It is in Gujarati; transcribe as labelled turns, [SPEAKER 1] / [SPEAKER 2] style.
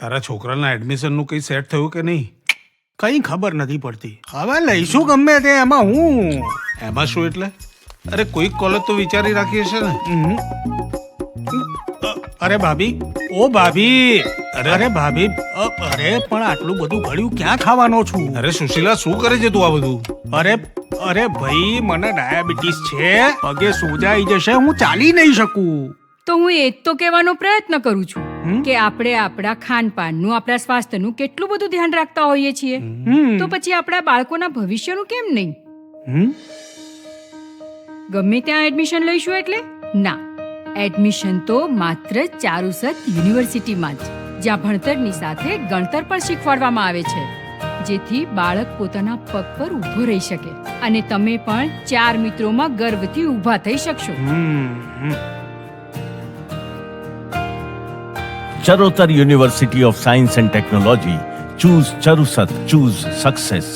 [SPEAKER 1] તારા છોકરાના એડમિશનનું કંઈ સેટ થયું કે નહીં?
[SPEAKER 2] કઈ ખબર નથી પડતી. હવે લઈશું ગમે તે, એમાં હું.
[SPEAKER 1] એમાં શું એટલે? અરે કોઈક કોલેજ તો વિચારી રાખી હશે ને.
[SPEAKER 2] અરે ભાભી, ઓ ભાભી,
[SPEAKER 1] અરે
[SPEAKER 2] ભાભી, અરે પણ આટલું બધું ગળ્યું ક્યાં ખાવાનો છું?
[SPEAKER 1] અરે સુશીલા, શું કરે છે તું આ બધું?
[SPEAKER 2] અરે ભાઈ, મને ડાયાબિટીસ છે, પગે સોજાઈ જશે, હું ચાલી નહીં શકું.
[SPEAKER 3] તો હું એ જ તો કહેવાનો પ્રયત્ન કરું છું કે આપણે આપણા ખાનપાનનું, આપણા સ્વાસ્થ્યનું કેટલું બધું ધ્યાન રાખતા હોઈએ છીએ, તો પછી આપણા બાળકોના ભવિષ્યનું કેમ નહીં? ગમે ત્યાં એડમિશન લઈશું એટલે ના, એડમિશન તો માત્ર ચારુસત યુનિવર્સિટીમાં જ, જ્યાં ભણતરની સાથે ગણતર પણ શીખવાડવામાં આવે છે, જેથી બાળક પોતાના પગ પર ઊભો રહી શકે અને તમે પણ 4 મિત્રોમાં ગર્વથી ઊભા થઈ શકશો.
[SPEAKER 4] Charotar University of Science and Technology. Choose Charusat. Choose success.